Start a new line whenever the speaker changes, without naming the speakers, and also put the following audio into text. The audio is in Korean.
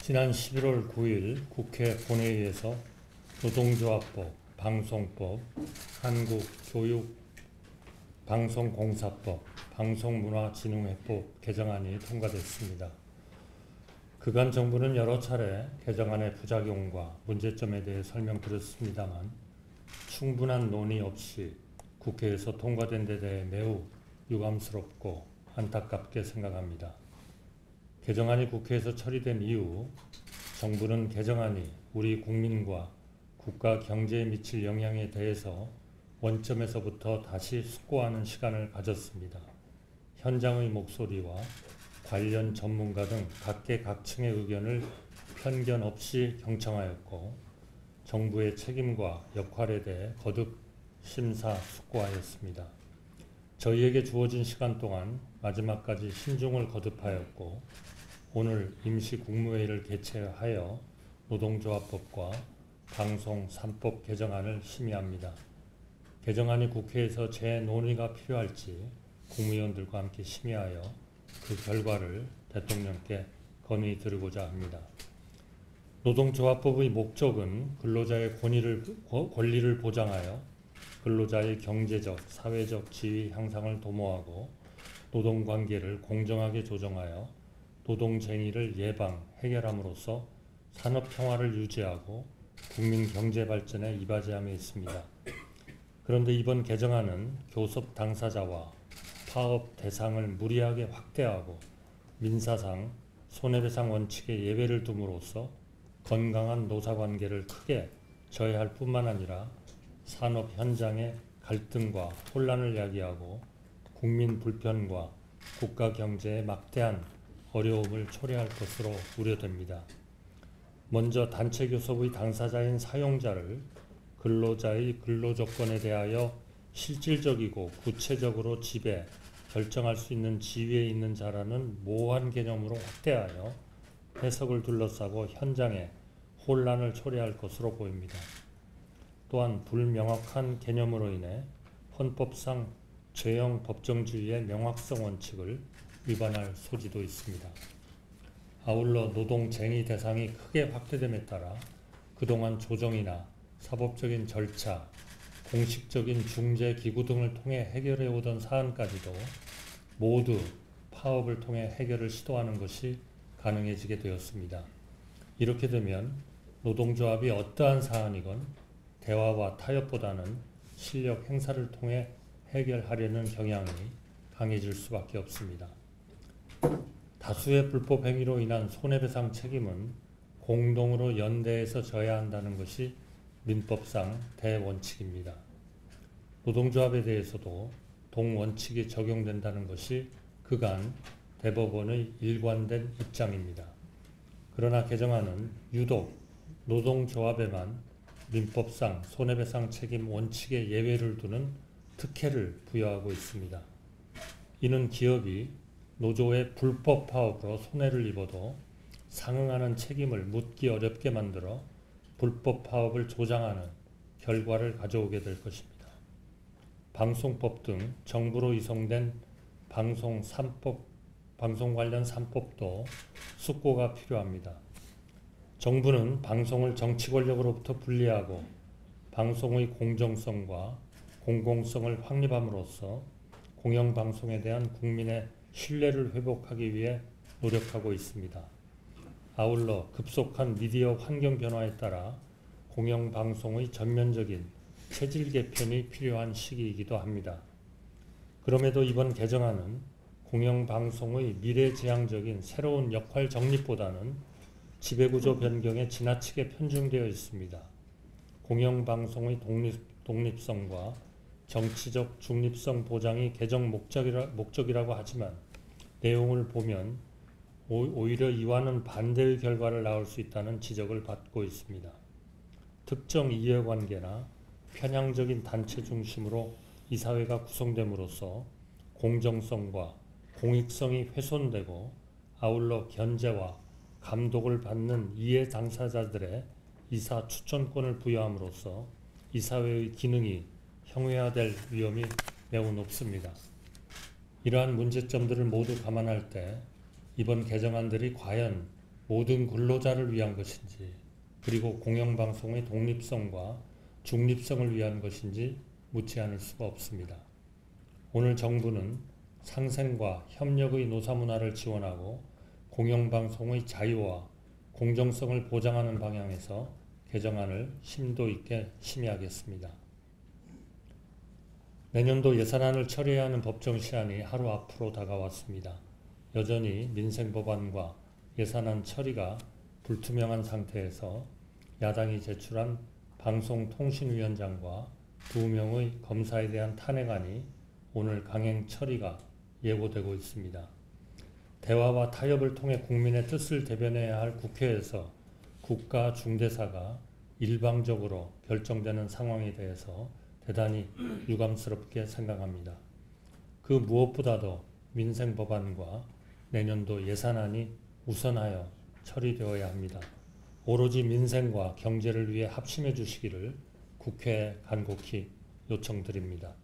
지난 11월 9일 국회 본회의에서 노동조합법, 방송법, 한국교육방송공사법, 방송문화진흥회법 개정안이 통과됐습니다. 그간 정부는 여러 차례 개정안의 부작용과 문제점에 대해 설명드렸습니다만 충분한 논의 없이 국회에서 통과된 데 대해 매우 유감스럽고 안타깝게 생각합니다. 개정안이 국회에서 처리된 이후 정부는 개정안이 우리 국민과 국가 경제에 미칠 영향에 대해서 원점에서부터 다시 숙고하는 시간을 가졌습니다. 현장의 목소리와 관련 전문가 등 각계각층의 의견을 편견 없이 경청하였고 정부의 책임과 역할에 대해 거듭 심사숙고하였습니다. 저희에게 주어진 시간 동안 마지막까지 신중을 거듭하였고 오늘 임시국무회의를 개최하여 노동조합법과 방송 3법 개정안을 심의합니다. 개정안이 국회에서 재논의가 필요할지 국무위원들과 함께 심의하여 그 결과를 대통령께 건의드리고자 합니다. 노동조합법의 목적은 근로자의 권리를 보장하여 근로자의 경제적, 사회적 지위 향상을 도모하고 노동관계를 공정하게 조정하여 노동쟁의를 예방, 해결함으로써 산업평화를 유지하고 국민 경제발전에 이바지함에 있습니다. 그런데 이번 개정안은 교섭 당사자와 파업 대상을 무리하게 확대하고 민사상 손해배상 원칙에 예외를 둠으로써 건강한 노사관계를 크게 저해할 뿐만 아니라 산업 현장의 갈등과 혼란을 야기하고 국민 불편과 국가 경제에 막대한 어려움을 초래할 것으로 우려됩니다. 먼저 단체 교섭의 당사자인 사용자를 근로자의 근로조건에 대하여 실질적이고 구체적으로 지배, 결정할 수 있는 지위에 있는 자라는 모호한 개념으로 확대하여 해석을 둘러싸고 현장에 혼란을 초래할 것으로 보입니다. 또한 불명확한 개념으로 인해 헌법상 죄형 법정주의의 명확성 원칙을 위반할 소지도 있습니다. 아울러 노동쟁의 대상이 크게 확대됨에 따라 그동안 조정이나 사법적인 절차, 공식적인 중재기구 등을 통해 해결해 오던 사안까지도 모두 파업을 통해 해결을 시도하는 것이 가능해지게 되었습니다. 이렇게 되면 노동조합이 어떠한 사안이건 대화와 타협보다는 실력 행사를 통해 해결하려는 경향이 강해질 수밖에 없습니다. 다수의 불법 행위로 인한 손해배상 책임은 공동으로 연대해서 져야 한다는 것이 민법상 대원칙입니다. 노동조합에 대해서도 동원칙이 적용된다는 것이 그간 대법원의 일관된 입장입니다. 그러나 개정안은 유독 노동조합에만 민법상 손해배상 책임 원칙에 예외를 두는 특혜를 부여하고 있습니다. 이는 기업이 노조의 불법 파업으로 손해를 입어도 상응하는 책임을 묻기 어렵게 만들어 불법 파업을 조장하는 결과를 가져오게 될 것입니다. 방송법 등 정부로 이송된 방송 관련 3법도 숙고가 필요합니다. 정부는 방송을 정치 권력으로부터 분리하고 방송의 공정성과 공공성을 확립함으로써 공영방송에 대한 국민의 신뢰를 회복하기 위해 노력하고 있습니다. 아울러 급속한 미디어 환경 변화에 따라 공영방송의 전면적인 체질 개편이 필요한 시기이기도 합니다. 그럼에도 이번 개정안은 공영방송의 미래지향적인 새로운 역할 정립보다는 지배구조 변경에 지나치게 편중되어 있습니다. 공영방송의 독립성과 정치적 중립성 보장이 개정 목적이라고 하지만 내용을 보면 오히려 이와는 반대의 결과를 낳을 수 있다는 지적을 받고 있습니다. 특정 이해관계나 편향적인 단체 중심으로 이 사회가 구성됨으로써 공정성과 공익성이 훼손되고 아울러 견제와 감독을 받는 이해 당사자들의 이사 추천권을 부여함으로써 이 사회의 기능이 형해화될 위험이 매우 높습니다. 이러한 문제점들을 모두 감안할 때 이번 개정안들이 과연 모든 근로자를 위한 것인지, 그리고 공영방송의 독립성과 중립성을 위한 것인지 묻지 않을 수가 없습니다. 오늘 정부는 상생과 협력의 노사문화를 지원하고 공영방송의 자유와 공정성을 보장하는 방향에서 개정안을 심도 있게 심의하겠습니다. 내년도 예산안을 처리해야 하는 법정 시한이 하루 앞으로 다가왔습니다. 여전히 민생법안과 예산안 처리가 불투명한 상태에서 야당이 제출한 방송통신위원장과 2명의 검사에 대한 탄핵안이 오늘 강행 처리가 예고되고 있습니다. 대화와 타협을 통해 국민의 뜻을 대변해야 할 국회에서 국가 중대사가 일방적으로 결정되는 상황에 대해서 대단히 유감스럽게 생각합니다. 그 무엇보다도 민생 법안과 내년도 예산안이 우선하여 처리되어야 합니다. 오로지 민생과 경제를 위해 합심해 주시기를 국회에 간곡히 요청드립니다.